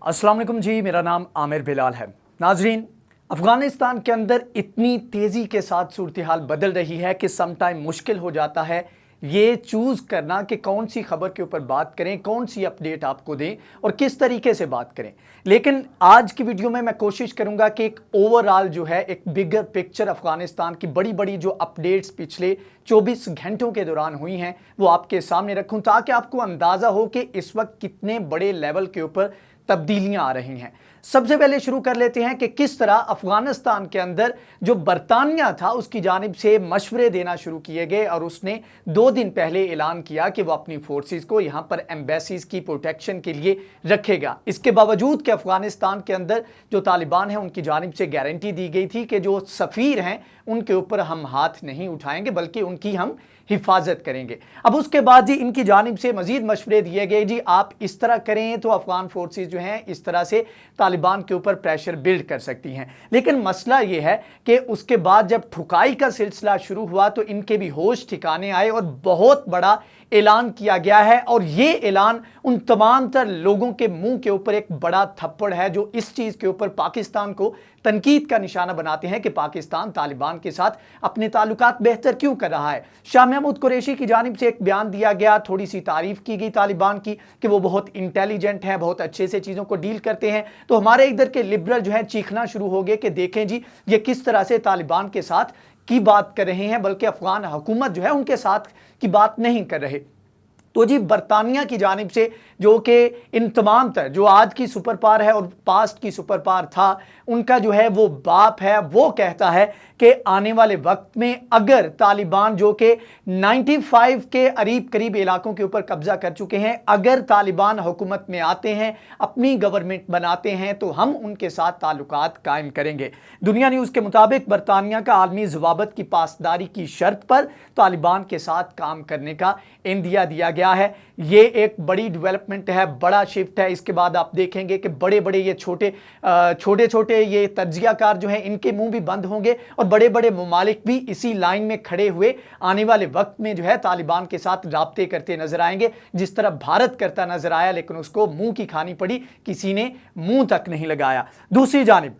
अस्सलाम वालेकुम जी, मेरा नाम आमिर बिलाल है। नाजरीन, अफ़गानिस्तान के अंदर इतनी तेज़ी के साथ सूरत हाल बदल रही है कि सम टाइम मुश्किल हो जाता है ये चूज़ करना कि कौन सी खबर के ऊपर बात करें, कौन सी अपडेट आपको दें और किस तरीके से बात करें। लेकिन आज की वीडियो में मैं कोशिश करूंगा कि एक ओवरऑल जो है एक बिगर पिक्चर अफ़गानिस्तान की बड़ी बड़ी जो अपडेट्स पिछले 24 घंटों के दौरान हुई हैं वो आपके सामने रखूं, ताकि आपको अंदाज़ा हो कि इस वक्त कितने बड़े लेवल के ऊपर तब्दीलियां आ रही हैं। सबसे पहले शुरू कर लेते हैं कि किस तरह अफगानिस्तान के अंदर जो बरतानिया था उसकी जानिब से मशवरे देना शुरू किए गए और उसने 2 दिन पहले ऐलान किया कि वो अपनी फोर्सेस को यहां पर एम्बेसीज की प्रोटेक्शन के लिए रखेगा। इसके बावजूद कि अफगानिस्तान के अंदर जो तालिबान हैं उनकी जानिब से गारंटी दी गई थी कि जो सफ़ीर हैं उनके ऊपर हम हाथ नहीं उठाएंगे बल्कि उनकी हम हिफाजत करेंगे। अब उसके बाद जी इनकी जानिब से मजीद मशवरे दिए गए, जी आप इस तरह करें तो अफगान फोर्सेस जो हैं इस तरह से तालिबान के ऊपर प्रेशर बिल्ड कर सकती हैं। लेकिन मसला ये है कि उसके बाद जब ठुकाई का सिलसिला शुरू हुआ तो इनके भी होश ठिकाने आए और बहुत बड़ा ऐलान किया गया है। और ये ऐलान उन तमाम तर लोगों के मुंह के ऊपर एक बड़ा थप्पड़ है जो इस चीज़ के ऊपर पाकिस्तान को तनकीद का निशाना बनाते हैं कि पाकिस्तान तालिबान के साथ अपने ताल्लुकात बेहतर क्यों कर रहा है। शाह महमूद कुरैशी की जानिब से एक बयान दिया गया, थोड़ी सी तारीफ की गई तालिबान की कि वो बहुत इंटेलिजेंट हैं, बहुत अच्छे से चीज़ों को डील करते हैं। तो हमारे इधर के लिबरल जो है चीखना शुरू हो गए कि देखें जी ये किस तरह से तालिबान के साथ की बात कर रहे हैं, बल्कि अफगान हुकूमत जो है उनके साथ की बात नहीं कर रहे। तो जी बरतानिया की जानिब से जो कि इन तमाम तर जो आज की सुपर पावर है और पास्ट की सुपर पावर था उनका जो है वो बाप है, वो कहता है कि आने वाले वक्त में अगर तालिबान जो कि 95 के करीब इलाकों के ऊपर कब्जा कर चुके हैं, अगर तालिबान हुकूमत में आते हैं, अपनी गवर्नमेंट बनाते हैं तो हम उनके साथ ताल्लुकात कायम करेंगे। दुनिया न्यूज़ के मुताबिक बरतानिया का आलमी ज़वाबत की पासदारी की शर्त पर तालिबान के साथ काम करने का इंदिया दिया गया है। ये एक बड़ी डेवलपमेंट है, बड़ा शिफ्ट है। इसके बाद आप देखेंगे कि बड़े बड़े ये छोटे ये तज्जियाकार जो हैं इनके मुंह भी बंद होंगे और बड़े बड़े ममालिक भी इसी लाइन में खड़े हुए आने वाले वक्त में जो है तालिबान के साथ राब्ते करते नजर आएंगे, जिस तरह भारत करता नजर आया लेकिन उसको मुंह की खानी पड़ी, किसी ने मुंह तक नहीं लगाया। दूसरी जानिब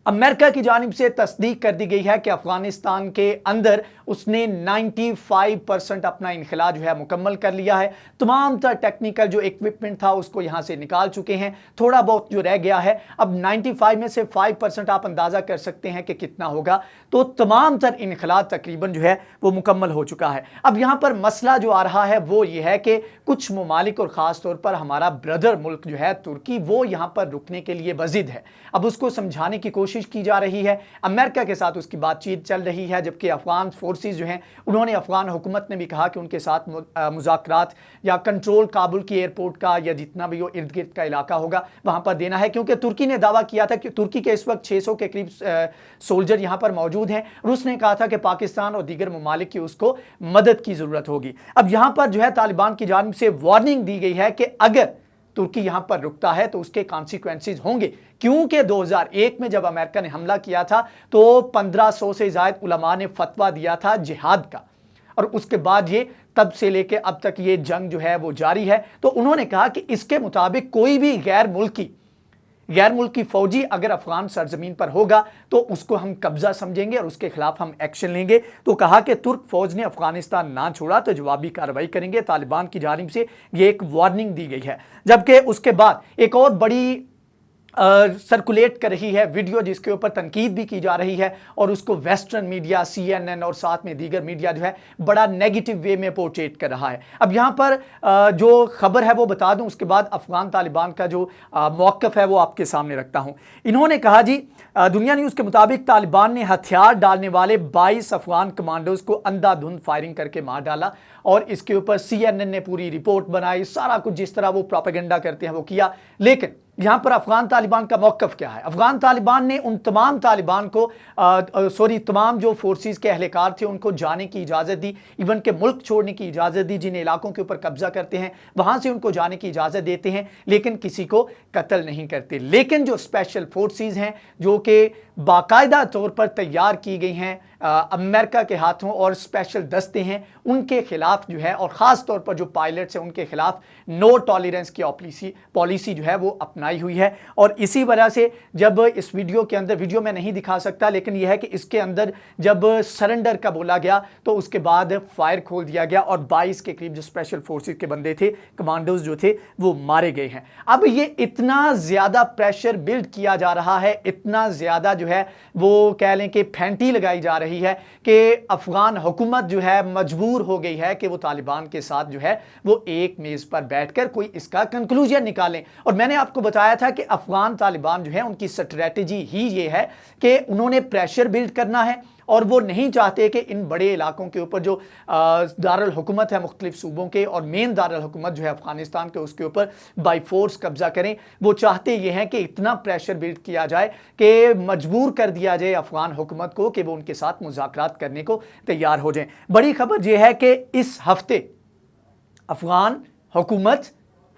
अमेरिका की जानिब से तस्दीक कर दी गई है कि अफगानिस्तान के अंदर उसने 95% अपना इनखला जो है मुकम्मल कर लिया है। तमाम तर टेक्निकल जो इक्विपमेंट था उसको यहाँ से निकाल चुके हैं, थोड़ा बहुत जो रह गया है। अब 95 में से 5% आप अंदाज़ा कर सकते हैं कि कितना होगा। तो तमाम तर इनखला तकरीबन जो है वो मुकम्मल हो चुका है। अब यहाँ पर मसला जो आ रहा है वो ये है कि कुछ ममालिक और ख़ास तौर पर हमारा ब्रदर मुल्क जो है तुर्की, वो यहाँ पर रुकने के लिए वजिद है। अब उसको समझाने की कोशिश की जा रही है, अमेरिका के साथ उसकी बातचीत चल रही है, जबकि अफगान फोर्सेस जो हैं उन्होंने, अफगान हुकूमत ने भी कहा कि उनके साथ मुज़ाकरात या कंट्रोल काबुल की एयरपोर्ट का या जितना भी वो इर्द गिर्द का इलाका होगा वहां पर देना है, क्योंकि तुर्की ने दावा किया था कि तुर्की के इस वक्त 600 के करीब सोल्जर यहां पर मौजूद हैं और उसने कहा था कि पाकिस्तान और दीगर ममालिक की उसको मदद की जरूरत होगी। अब यहां पर जो है तालिबान की जानिब से वार्निंग दी गई है कि अगर तुर्की यहां पर रुकता है तो उसके कॉन्सिक्वेंसेस होंगे, क्योंकि 2001 में जब अमेरिका ने हमला किया था तो 1500 से ज्यादा उलमा ने फतवा दिया था जिहाद का, और उसके बाद ये तब से लेके अब तक ये जंग जो है वो जारी है। तो उन्होंने कहा कि इसके मुताबिक कोई भी गैर मुल्की फौजी अगर अफगान सरजमीन पर होगा तो उसको हम कब्जा समझेंगे और उसके खिलाफ हम एक्शन लेंगे। तो कहा कि तुर्क फौज ने अफगानिस्तान ना छोड़ा तो जवाबी कार्रवाई करेंगे। तालिबान की जानिब से ये एक वार्निंग दी गई है। जबकि उसके बाद एक और बड़ी सर्कुलेट कर रही है वीडियो जिसके ऊपर तनकीद भी की जा रही है और उसको वेस्टर्न मीडिया, CNN और साथ में दीगर मीडिया जो है बड़ा नेगेटिव वे में पोर्ट्रेट कर रहा है। अब यहाँ पर जो खबर है वो बता दूं, उसके बाद अफगान तालिबान का जो मौक़िफ़ है वो आपके सामने रखता हूँ। इन्होंने कहा जी दुनिया न्यूज़ के मुताबिक तालिबान ने हथियार डालने वाले 22 अफगान कमांडोज को अंधाधुंध फायरिंग करके मार डाला और इसके ऊपर CNN ने पूरी रिपोर्ट बनाई, सारा कुछ जिस तरह वो प्रोपेगेंडा करते हैं वो किया। लेकिन यहां पर अफगान तालिबान का मौक़िफ़ क्या है? अफगान तालिबान ने उन तमाम तालिबान को तमाम जो फोर्सेस के अहलकार थे उनको जाने की इजाज़त दी, इवन के मुल्क छोड़ने की इजाज़त दी। जिन इलाकों के ऊपर कब्जा करते हैं वहां से उनको जाने की इजाज़त देते हैं, लेकिन किसी को कत्ल नहीं करते। लेकिन जो स्पेशल फोर्सेस हैं जो कि बाकायदा तौर पर तैयार की गई हैं अमेरिका के हाथों और स्पेशल दस्ते हैं, उनके खिलाफ जो है और ख़ास तौर पर जो पायलट्स हैं उनके खिलाफ नो टॉलरेंस की पॉलिसी जो है वो अपनाई बनाई हुई है। और इसी वजह से जब इस वीडियो के अंदर, वीडियो में नहीं दिखा सकता लेकिन यह है कि इसके अंदर जब सरेंडर का बोला गया तो उसके बाद फायर खोल दिया गया और 22 के करीब जो स्पेशल फोर्सेस के बंदे थे, कमांडोज जो थे, वो मारे गए हैं। अब ये इतना ज़्यादा प्रेशर बिल्ड किया जा रहा है, इतना ज़्यादा जो है वो कह लें कि फैंटी लगाई जा रही है कि अफगान हुकूमत जो है मजबूर हो गई है कि वो तालिबान के साथ जो है वो एक मेज़ पर बैठकर कोई इसका कंक्लूजन निकालें। और मैंने आपको बताया था कि अफगान तालिबान जो है उनकी स्ट्रेटजी ही ये है कि उन्होंने प्रेशर बिल्ड करना है और वो नहीं चाहते कि इन बड़े इलाकों के ऊपर जो दारुल हुकूमत है मुख्तलिफ सूबों के, और मेन दारुल हुकूमत जो है अफगानिस्तान के, उसके ऊपर बाई फोर्स कब्जा करें। वो चाहते ये हैं कि इतना प्रेशर बिल्ड किया जाए कि मजबूर कर दिया जाए अफगान हुकूमत को कि वो उनके साथ मुज़ाकरात करने को तैयार हो जाएं। बड़ी खबर यह है कि इस हफ्ते अफगान हुकूमत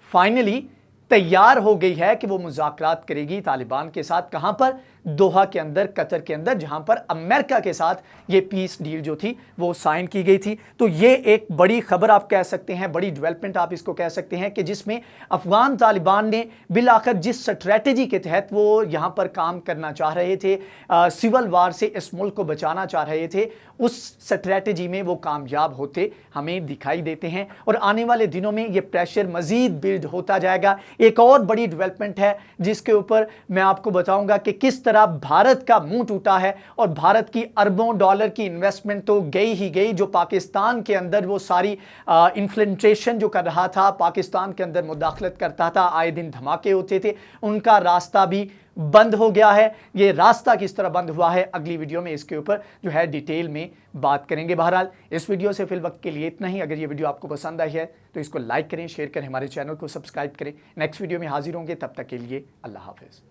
फाइनली तैयार हो गई है कि वो मुज़ाकरात करेगी तालिबान के साथ। कहां पर? दोहा के अंदर, कतर के अंदर, जहां पर अमेरिका के साथ ये पीस डील जो थी वो साइन की गई थी। तो ये एक बड़ी खबर आप कह सकते हैं, बड़ी डेवलपमेंट आप इसको कह सकते हैं कि जिसमें अफगान तालिबान ने बिलाखिर जिस स्ट्रेटजी के तहत वो यहां पर काम करना चाह रहे थे, सिविल वार से इस मुल्क को बचाना चाह रहे थे, उस स्ट्रेटजी में वो कामयाब होते हमें दिखाई देते हैं। और आने वाले दिनों में ये प्रेशर मजीद बिल्ड होता जाएगा। एक और बड़ी डेवलपमेंट है जिसके ऊपर मैं आपको बताऊंगा कि किस तरह भारत का मुंह टूटा है और भारत की अरबों डॉलर की इन्वेस्टमेंट तो गई ही गई। जो पाकिस्तान के अंदर वो सारी इन्फ्लेशन जो कर रहा था, पाकिस्तान के अंदर मुदाखलत करता था, आए दिन धमाके होते थे, उनका रास्ता भी बंद हो गया है। ये रास्ता किस तरह बंद हुआ है, अगली वीडियो में इसके ऊपर जो है डिटेल में बात करेंगे। बहरहाल इस वीडियो से फिल वक्त के लिए इतना ही। अगर ये वीडियो आपको पसंद आई है तो इसको लाइक करें, शेयर करें, हमारे चैनल को सब्सक्राइब करें। नेक्स्ट वीडियो में हाजिर होंगे, तब तक के लिए अल्लाह हाफिज़।